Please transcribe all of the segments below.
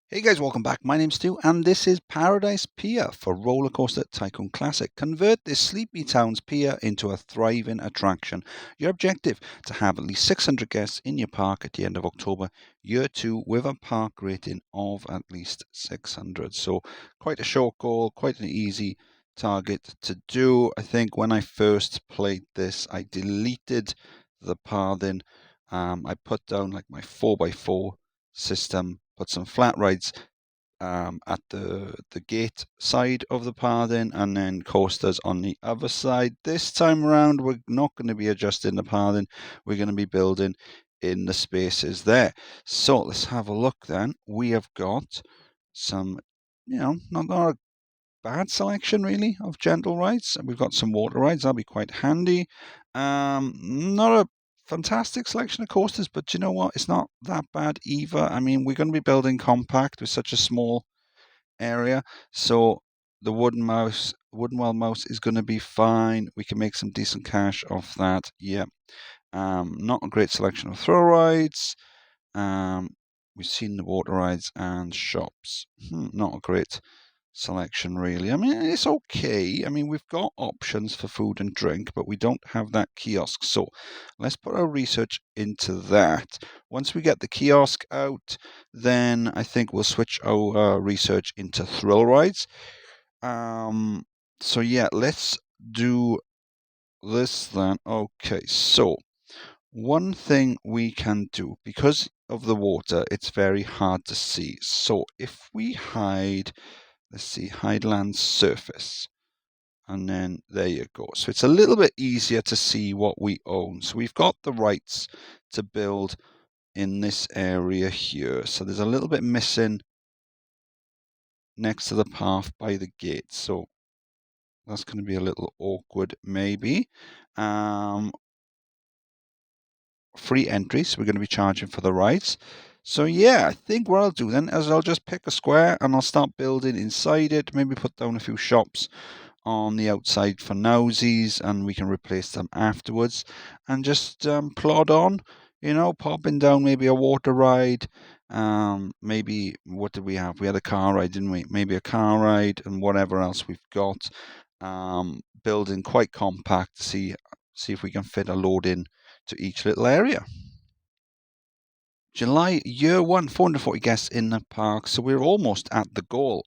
Hey guys, welcome back. My name's Stu, and this is Paradise Pier for Rollercoaster Tycoon Classic. Convert this sleepy town's pier into a thriving attraction. Your objective, to have at least 600 guests in your park at the end of October, year 2, with a park rating of at least 600. So quite a short goal, quite an easy target to do. I think when I first played this, I deleted the pathing. I put down like my 4x4 system, put some flat rides at the gate side of the pathing, and then coasters on the other side. This time around, we're not going to be adjusting the pathing. We're going to be building in the spaces there. So let's have a look then. We have got some, not a bad selection really of gentle rides. We've got some water rides. That'll be quite handy. Not a fantastic selection of coasters, but you know what? It's not that bad either. I mean, we're going to be building compact with such a small area, so the wooden wild mouse is going to be fine. We can make some decent cash off that. Yeah. Not a great selection of thrill rides. Um, we've seen the water rides and shops. Not a great selection really. I mean, it's okay. I mean, we've got options for food and drink, but we don't have that kiosk. So let's put our research into that. Once we get the kiosk out, then I think we'll switch our research into thrill rides. So yeah, let's do this then. Okay, so one thing we can do, because of the water, it's very hard to see. So if we hide, let's see, hide land surface. And then there you go. So it's a little bit easier to see what we own. So we've got the rights to build in this area here. So there's a little bit missing next to the path by the gate. So that's going to be a little awkward maybe. Free entry, so we're going to be charging for the rides. So yeah, I think what I'll do then is I'll just pick a square and I'll start building inside it. Maybe put down a few shops on the outside for nowsies, and we can replace them afterwards, and just plod on, popping down maybe a water ride. Maybe, what did we have? We had a car ride, didn't we? Maybe a car ride and whatever else we've got. Building quite compact to see if we can fit a load in to each little area. July, year 1, 440 guests in the park, so we're almost at the goal.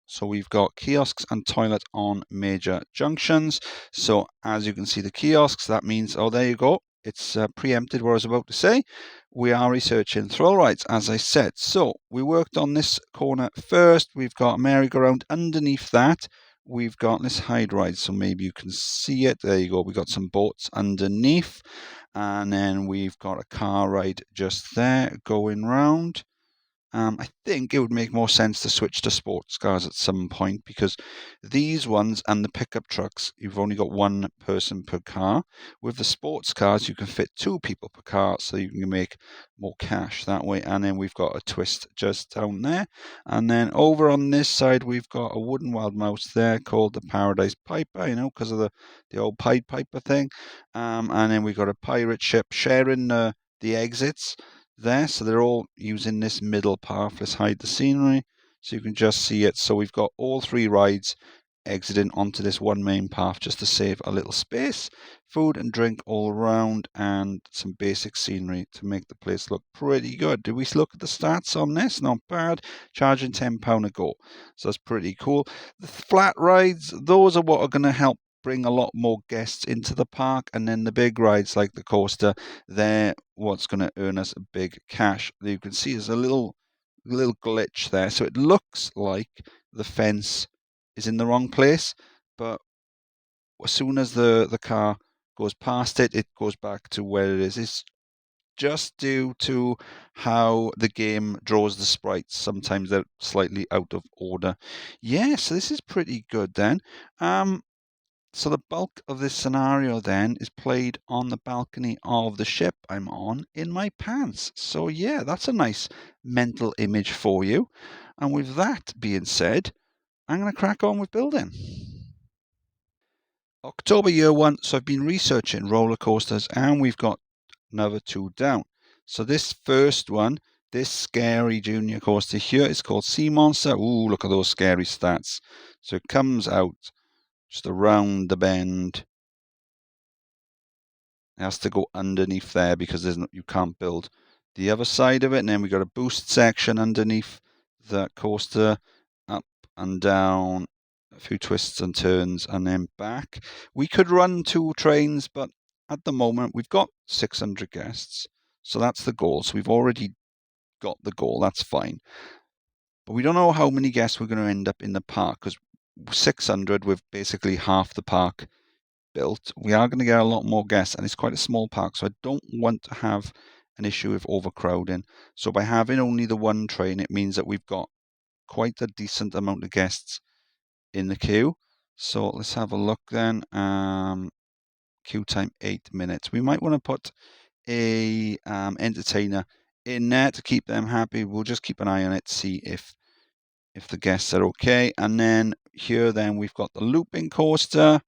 So we've got kiosks and toilet on major junctions. So as you can see the kiosks, that means, oh, there you go. It's preempted what I was about to say. We are researching thrill rides, as I said. So we worked on this corner first. We've got a merry-go-round underneath that. We've got this hide ride, so maybe you can see it. There you go. We've got some boats underneath. And then we've got a car ride just there going round. I think it would make more sense to switch to sports cars at some point, because these ones and the pickup trucks, you've only got one person per car. With the sports cars, you can fit two people per car, so you can make more cash that way. And then we've got a twist just down there. And then over on this side, we've got a wooden wild mouse there called the Paradise Piper, because of the old Pied Piper thing. And then we've got a pirate ship sharing the exits there, so they're all using this middle path. Let's hide the scenery so you can just see it. So we've got all three rides exiting onto this one main path just to save a little space. Food and drink all around, and some basic scenery to make the place look pretty good. Did we look at the stats on this? Not bad. Charging £10 a go, so that's pretty cool. The flat rides, those are what are going to help bring a lot more guests into the park, and then the big rides like the coaster, they're what's going to earn us a big cash. You can see there's a little glitch there, so it looks like the fence is in the wrong place, but as soon as the car goes past it, it goes back to where it is. It's just due to how the game draws the sprites. Sometimes they're slightly out of order. Yeah, so this is pretty good then. So the bulk of this scenario then is played on the balcony of the ship I'm on in my pants. So yeah, that's a nice mental image for you. And with that being said, I'm going to crack on with building. October year 1, so I've been researching roller coasters, and we've got another 2 down. So this first one This scary junior coaster here is called Sea Monster. Ooh, look at those scary stats. So it comes out just around the bend. It has to go underneath there because you can't build the other side of it. And then we got a boost section underneath the coaster, up and down, a few twists and turns, and then back. We could run 2 trains, but at the moment we've got 600 guests. So that's the goal. So we've already got the goal. That's fine. But we don't know how many guests we're going to end up in the park, because 600 with basically half the park built, we are going to get a lot more guests, and it's quite a small park, so I don't want to have an issue with overcrowding. So by having only the 1 train, it means that we've got quite a decent amount of guests in the queue. So let's have a look then. Queue time 8 minutes. We might want to put a entertainer in there to keep them happy. We'll just keep an eye on it, see if the guests are okay. And then here then we've got the looping coaster.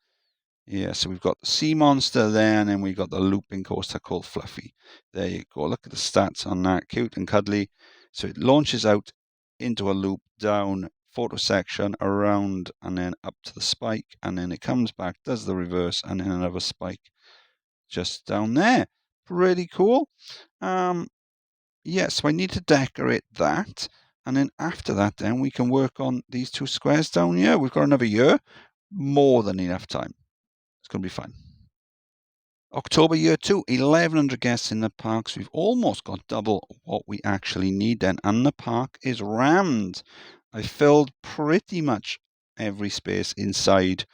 Yeah, so we've got the Sea Monster there, and then we've got the looping coaster called Fluffy. There you go. Look at the stats on that. Cute and cuddly. So it launches out into a loop, down, photo section, around, and then up to the spike. And then it comes back, does the reverse, and then another spike just down there. Pretty cool. Yeah, so I need to decorate that. And then after that, then we can work on these 2 squares down here. We've got another year. More than enough time. It's going to be fun. October year 2, 1,100 guests in the park. So we've almost got double what we actually need then. And the park is rammed. I filled pretty much every space inside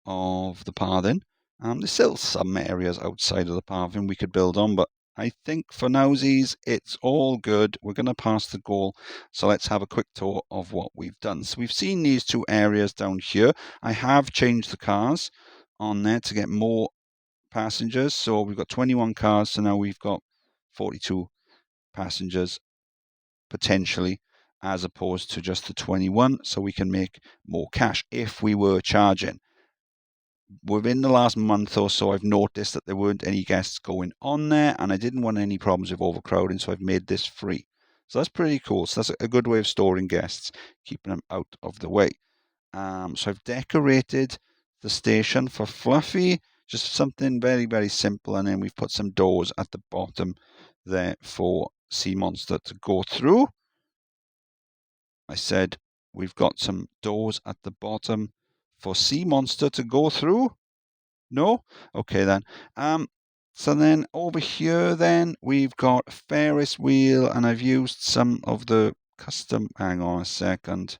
of the pathing. There's still some areas outside of the pathing we could build on, but I think for nowsies, it's all good. We're going to pass the goal. So let's have a quick tour of what we've done. So we've seen these 2 areas down here. I have changed the cars on there to get more passengers. So we've got 21 cars. So now we've got 42 passengers potentially, as opposed to just the 21. So we can make more cash if we were charging. Within the last month or so, I've noticed that there weren't any guests going on there, and I didn't want any problems with overcrowding, so I've made this free. So that's pretty cool. So that's a good way of storing guests, keeping them out of the way. So I've decorated the station for Fluffy, just something very, very simple, and then we've put some doors at the bottom there for Sea Monster to go through. I said we've got some doors at the bottom for Sea Monster to go through. No? Okay then. So then over here then we've got Ferris wheel, and I've used some of the custom. Hang on a second.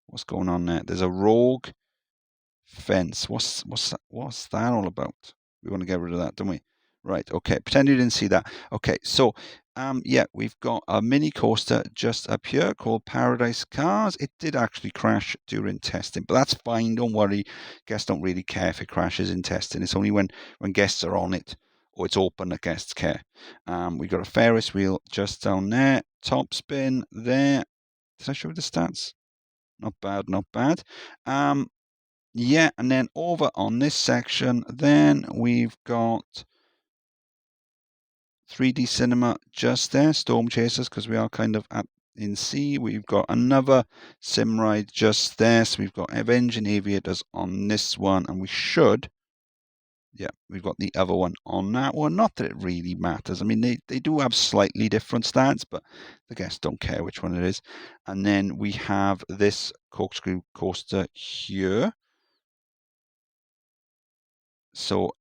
What's going on there? There's a rogue fence. What's that all about? We want to get rid of that, don't we? Right. Okay. Pretend you didn't see that. Okay. So yeah, we've got a mini coaster just up here called Paradise Cars. It did actually crash during testing, but that's fine. Don't worry. Guests don't really care if it crashes in testing. It's only when guests are on it or it's open that guests care. We've got a Ferris wheel just down there. Top spin there. Did I show you the stats? Not bad. Not bad. Yeah, and then over on this section, then we've got 3D cinema just there, Storm Chasers, because we are kind of in sea. We've got another sim ride just there. So we've got Avenging Aviators on this one, and we've got the other one on that one. Not that it really matters. I mean, they do have slightly different stats, but the guests don't care which one it is. And then we have this corkscrew coaster here. So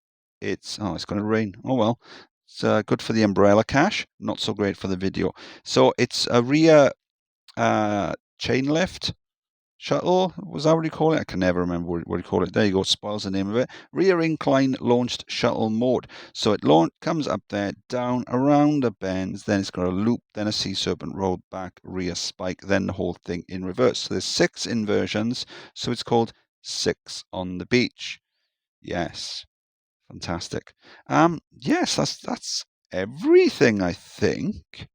it's going to rain. Oh well. It's good for the umbrella cache, not so great for the video. So it's a rear chain lift shuttle. Was that what you call it? I can never remember what you call it. There you go. Spoils the name of it. Rear incline launched shuttle mode. So it comes up there, down, around the bends, then it's got a loop, then a sea serpent roll back, rear spike, then the whole thing in reverse. So there's 6 inversions. So it's called 6 on the beach. Yes. Fantastic. Yes, that's everything, I think.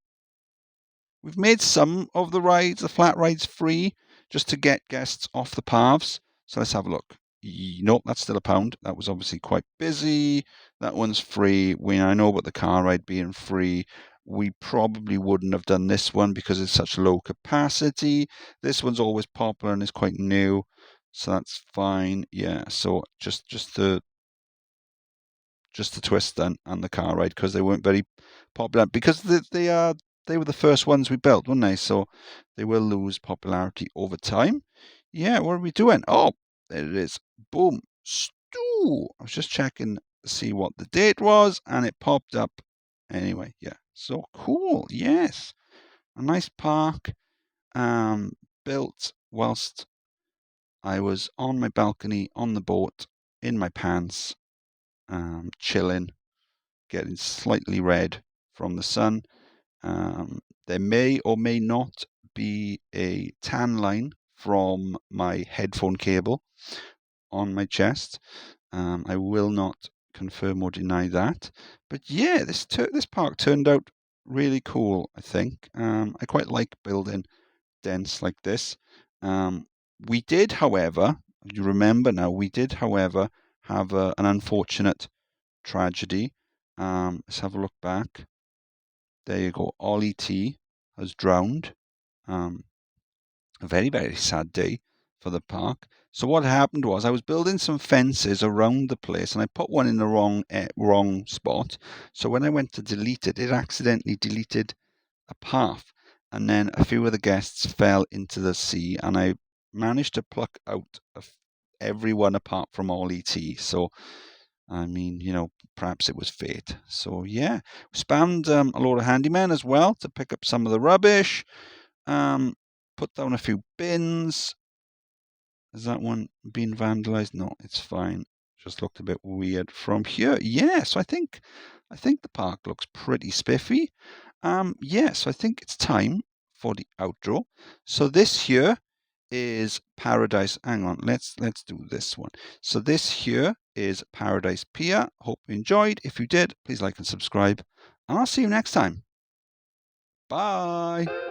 We've made some of the rides, the flat rides, free, just to get guests off the paths. So let's have a look. Nope, that's still £1. That was obviously quite busy. That one's free. I know about the car ride being free. we probably wouldn't have done this one because it's such low capacity. This one's always popular and is quite new, so that's fine. Yeah, so just the twist and the car ride, because they weren't very popular, because they were the first ones we built, weren't they? So they will lose popularity over time. Yeah, what are we doing? Oh, there it is. Boom. Stew. I was just checking to see what the date was, and it popped up. Anyway, yeah. So cool. Yes. A nice park, built whilst I was on my balcony on the boat in my pants, chilling, getting slightly red from the sun. There may or may not be a tan line from my headphone cable on my chest. I will not confirm or deny that. But yeah, this park turned out really cool, I think. I quite like building dents like this. We did, however, you remember now, we did, however, have an unfortunate tragedy. Let's have a look back. There you go. Ollie T has drowned. A very, very sad day for the park. So what happened was I was building some fences around the place, and I put one in the wrong spot. So when I went to delete it, it accidentally deleted a path, and then a few of the guests fell into the sea, and I managed to pluck out everyone apart from Ollie T. So I mean, perhaps it was fate. So yeah, spammed a lot of handymen as well to pick up some of the rubbish. Put down a few bins. Has that one been vandalized? No, it's fine. Just looked a bit weird from here. Yeah, so I think the park looks pretty spiffy. Yeah, so I think it's time for the outro. So this here is Paradise. Hang on, let's do this one. So this here is Paradise Pier. Hope you enjoyed. If you did, please like and subscribe, and I'll see you next time. Bye.